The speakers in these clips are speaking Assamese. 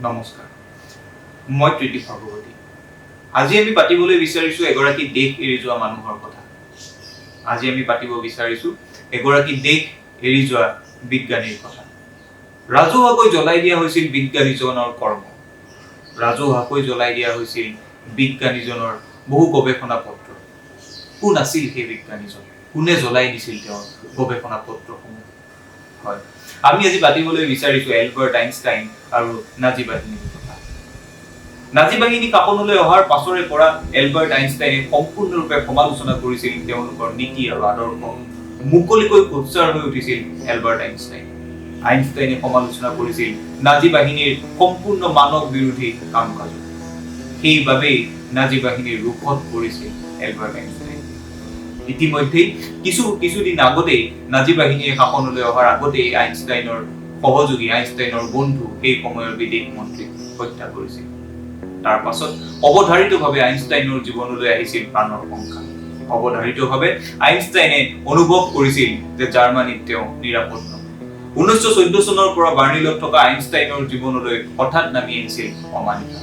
নমস্কাৰ, মই ত্ৰিদীপ ভাগৱতী। আজি আমি পাতিবলৈ বিচাৰিছো এগৰাকী দেশ এৰি যোৱা মানুহৰ কথা। আজি আমি পাতিব বিচাৰিছো এগৰাকী দেশ এৰি যোৱা বিজ্ঞানীৰ কথা। ৰাজহুৱাকৈ জ্বলাই দিয়া হৈছিল বিজ্ঞানীজনৰ কৰ্ম। ৰাজহুৱাকৈ জ্বলাই দিয়া হৈছিল বিজ্ঞানীজনৰ বহু গৱেষণা পত্ৰ। কোন আছিল সেই বিজ্ঞানীজন? কোনে জ্বলাই দিছিল তেওঁৰ গৱেষণা পত্ৰসমূহ? হয়, আমি আজি পাতিবলৈ বিচাৰিছো এলবাৰ্ট আইনষ্টাইন আৰু নাজি বাহিনীৰ কথা। নাজি বাহিনী কাপনলৈ অহাৰ পাছৰে পৰা এলবাৰ্ট আইনষ্টাইনে সম্পূৰ্ণৰূপে সমালোচনা কৰিছিল তেওঁলোকৰ নীতি আৰু আদৰ্শ। মুকলিকৈ উচ্চাৰ হৈ উঠিছিল এলবাৰ্ট আইনষ্টাইন। আইনষ্টাইনে সমালোচনা কৰিছিল নাজি বাহিনীৰ সম্পূৰ্ণ মানৱ বিৰোধী কাম কাজ। সেইবাবেই নাজি বাহিনীৰ ৰোষত পৰিছিল এলবাৰ্ট আইনষ্টাইন। ইতিমধ্যেই কিছুদিন আগতেই নাজি বাহিনীয়ে শাসনলৈ অহাৰ আগতেই আইনষ্টাইনৰ সহযোগী, আইনষ্টাইনৰ বন্ধু সেই সময়ৰ বিদেশ মন্ত্ৰীক হত্যা কৰিছিল। তাৰ পাছত অৱধাৰিতভাৱে আইনষ্টাইনৰ জীৱনলৈ আহিছিল প্ৰাণৰ শংকা। অৱধাৰিতভাৱে আইনষ্টাইনে অনুভৱ কৰিছিল যে জাৰ্মানীত তেওঁ নিৰাপদ নহয়। 1914 চনৰ পৰা বাৰ্লিনত থকা আইনষ্টাইনৰ জীৱনলৈ হঠাৎ নামি আহিছিল অমানিশা।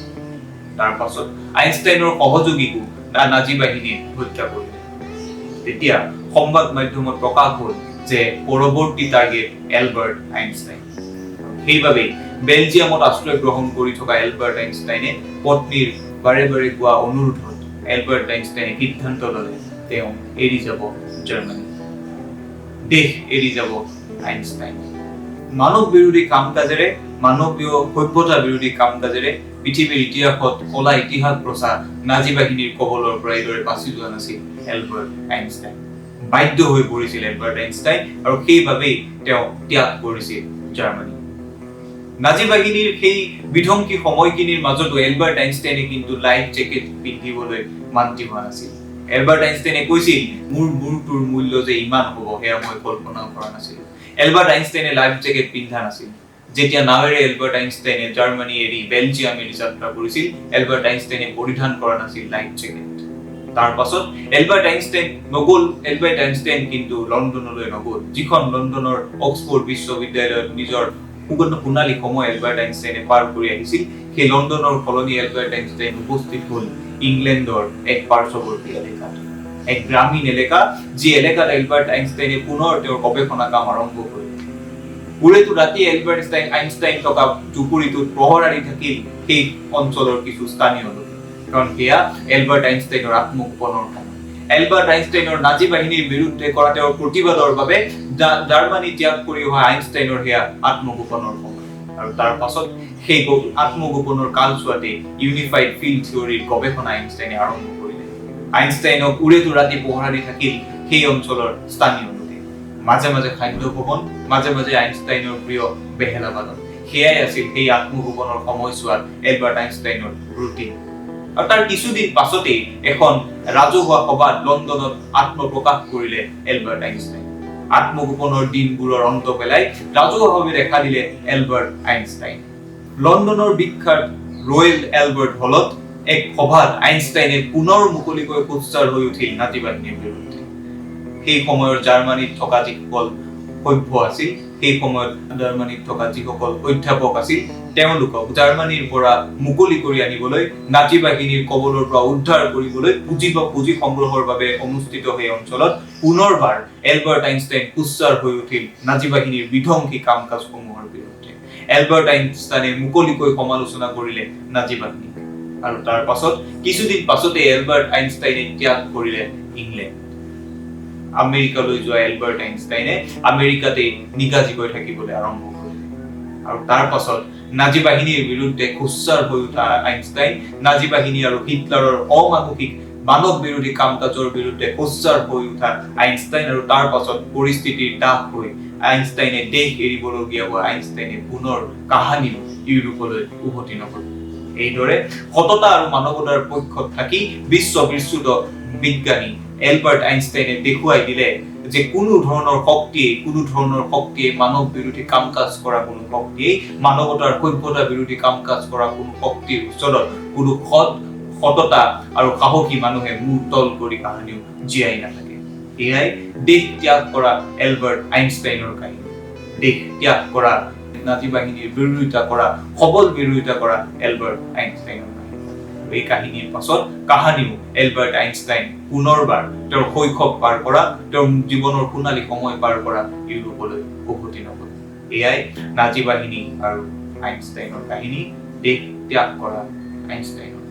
তাৰ পাছত আইনষ্টাইনৰ সহযোগীকো নাজি বাহিনীয়ে হত্যা কৰিলে। তেতিয়া সংবাদ মাধ্যমত প্ৰকাশ হ'ল যে পৰৱৰ্তী টাৰ্গেট এলবাৰ্ট আইনষ্টাইন। সেইবাবে বেলজিয়ামত আশ্ৰয় গ্ৰহণ কৰি থকা এলবাৰ্ট আইনষ্টাইনে পত্নীৰ বাৰে বাৰে কোৱা অনুৰোধত এলবাৰ্ট আইনষ্টাইনে সিদ্ধান্ত ল'লে তেওঁ এৰি যাব জাৰ্মানী। দেশ এৰি যাব আইনষ্টাইন। মানৱ বিৰোধী কাম কাজেৰে, মানৱীয় সভ্যতা বিৰোধী কাম কাজেৰে পৃথিৱীৰ ইতিহাসত কলা ইতিহাস ৰচা নাজি বাহিনীৰ কবলৰ পৰা এইদৰে বাচি যোৱা নাছিল এলবাৰ্ট আইনষ্টাইন। বাধ্য হৈ পৰিছিল এলবাৰ্ট আইনষ্টাইন আৰু সেইবাবেই তেওঁ ত্যাগ কৰিছিল জাৰ্মানী। নাজি বাহিনীৰ সেই বিধ্বংসী সময়খিনিৰ মাজতো এলবাৰ্ট আইনষ্টাইনে কিন্তু লাইফ জেকেট পিন্ধিবলৈ মান্তি হোৱা নাছিল। এলবাৰ্ট আইনষ্টাইনে কৈছিল, মোৰ মূৰটোৰ মূল্য যে ইমান হ'ব সেয়া মই কল্পনাও কৰা নাছিলো। এলবাৰ্ট আইনষ্টাইনে লাইফ জেকেট পিন্ধা নাছিল। যেতিয়া নাৱেৰে এলবাৰ্ট আইনষ্টাইনে জাৰ্মানী এৰি বেলজিয়াম এৰি যাত্ৰা কৰিছিল, এলবাৰ্ট আইনষ্টাইনে পৰিধান কৰা নাছিল লাইফ জেকেট। তাৰ পাছত এলবাৰ্ট আইনষ্টাইন কিন্তু লণ্ডনলৈ নগ'ল। যিখন লণ্ডনৰ অক্সফৰ্ড বিশ্ববিদ্যালয়ত নিজৰ সোণালী সময় এলবাৰ্ট আইনষ্টাইনে পাৰ কৰি আহিছিল, সেই লণ্ডনৰ সলনি এলবাৰ্ট আইনষ্টাইন উপস্থিত হ'ল ইংলেণ্ডৰ এক পাৰ্শ্বৱৰ্তী এলেকাত, এক গ্ৰামীণ এলেকা, যি এলেকাত এলবাৰ্ট আইনষ্টাইনে পুনৰ তেওঁৰ গৱেষণা কাম আৰম্ভ কৰিলে। পুৰেতো ৰাতি এলবাৰ্ট আইনষ্টাইন থকা জুপুৰিটোত প্ৰহৰাৰী থাকিল সেই অঞ্চলৰ কিছু স্থানীয় লোক, কাৰণ সেয়া এলবাৰ্ট আইনষ্টাইনৰ আত্মগোপনৰ সময়। এলবাৰ্ট আইনষ্টাইনৰ নাজি বাহিনীৰ বিৰুদ্ধে কৰা তেওঁৰ প্ৰতিবাদৰ বাবে জাৰ্মানী ত্যাগ কৰি অহা আইনষ্টাইনৰ সেয়া আত্মগোপনৰ সময়। আৰু তাৰ পাছত সেই আত্মগোপনৰ কালছোৱাতে ইউনিফাইড ফিল্ড থিয়ৰীৰ গৱেষণা আইনষ্টাইনে আৰম্ভ কৰিলে। আইনষ্টাইনক উৰেতো ৰাতি পহৰাৰী থাকিল সেই অঞ্চলৰ স্থানীয় লোকে। মাজে মাজে খাদ্য ভৱন, মাজে মাজে আইনষ্টাইনৰ প্ৰিয় বেহেলা বাদন। সেয়াই আছিল সেই আত্মগোপনৰ সময়ছোৱাত এলবাৰ্ট আইনষ্টাইনৰ ৰুটিন। আৰু তাৰ কিছুদিন পাছতেই এখন ৰাজহুৱা সভাত লণ্ডনত আত্মপ্ৰকাশ কৰিলে এলবাৰ্ট আইনষ্টাইন। আত্মগোপনৰ দিনবোৰৰ অন্ত পেলাই ৰাজহুৱাভাৱে দেখা দিলে এলবাৰ্ট আইনষ্টাইন। লণ্ডনৰ বিখ্যাত ৰয়েল এলবাৰ্ট হলত এক সভাত আইনষ্টাইনে পুনৰ মুকলিকৈ সোচ্চাৰ হৈ উঠিল নাজি বাহিনীৰ বিৰুদ্ধে। সেই সময়ৰ জাৰ্মানীত থকা যিসকল সভ্য আছিল, সেই সময়ত জাৰ্মানীত থকা যিসকল অধ্যাপক আছিল, তেওঁলোকক জাৰ্মানীৰ পৰা মুকলি কৰি আনিবলৈ, নাজি বাহিনীৰ কবলৰ পৰা উদ্ধাৰ কৰিবলৈ পুঁজি সংগ্ৰহৰ বাবে অনুষ্ঠিত সেই অঞ্চলত পুনৰবাৰ এলবাৰ্ট আইনষ্টাইন সোচ্চাৰ হৈ উঠিল নাজি বাহিনীৰ বিধ্বংসী কাম কাজসমূহৰ বিৰুদ্ধে। এলবাৰ্ট আইনষ্টাইনে মুকলিকৈ সমালোচনা কৰিলে নাজি বাহিনীক। আৰু তাৰ পাছত কিছুদিন পাছতে এলবাৰ্ট আইনষ্টাইনে ত্যাগ কৰিলে ইংলেণ্ড। আমেৰিকালৈ যোৱা এলবাৰ্ট আইনষ্টাইনে আমেৰিকাতেই নিগাজিকৈ থাকিবলৈ আৰম্ভ কৰিলে। আৰু তাৰ পাছত নাজি বাহিনীৰ বিৰুদ্ধে সোচ্চাৰ হৈ উঠা আইনষ্টাইন, নাজি বাহিনী আৰু হিটলাৰৰ অমানসিক মানৱ বিৰোধী কাম কাজৰ বিৰুদ্ধে সোচ্চাৰ হৈ উঠা আইনষ্টাইন, আৰু তাৰ পাছত পৰিস্থিতিৰ দাহ হৈ আইনষ্টাইনে দেশ এৰিবলগীয়া হোৱা আইনষ্টাইনে পুনৰ কাহানিও ইউৰোপলৈ উভতি নগ'ল। এইদৰে সততা আৰু মানৱতাৰ পক্ষত থাকি বিশ্ববিশ্ৰুত বিজ্ঞানী এলবাৰ্ট আইনষ্টাইনে দেখুৱাই দিলে যে কোনো ধৰণৰ শক্তিয়ে মানৱ বিৰোধী কাম কাজ কৰা কোনো শক্তিয়ে, মানৱতাৰ সভ্যতা বিৰোধী কাম কাজ কৰা কোনো শক্তিৰ ওচৰত কোনো সততা আৰু সাহসী মানুহে মূৰ তল কৰি কাহানিও জীয়াই নাথাকে। এয়াই দেশ ত্যাগ কৰা এলবাৰ্ট আইনষ্টাইনৰ কাহিনী। দেশ ত্যাগ কৰা নাজি বাহিনীৰ বিৰোধিতা কৰা, সবল বিৰোধিতা কৰা এলবাৰ্ট আইনষ্টাইনৰ কাহিনী। এই কাহিনীৰ পাছত কাহানিও এলবাৰ্ট আইনষ্টাইন পুনৰবাৰ তেওঁৰ শৈশৱ পাৰ কৰা, তেওঁৰ জীৱনৰ সোণালী সময় পাৰ কৰা ইউৰোপলৈ উভতি নগল। এয়াই নাজি বাহিনী আৰু আইনষ্টাইনৰ কাহিনী, দেশ ত্যাগ কৰা আইনষ্টাইনৰ।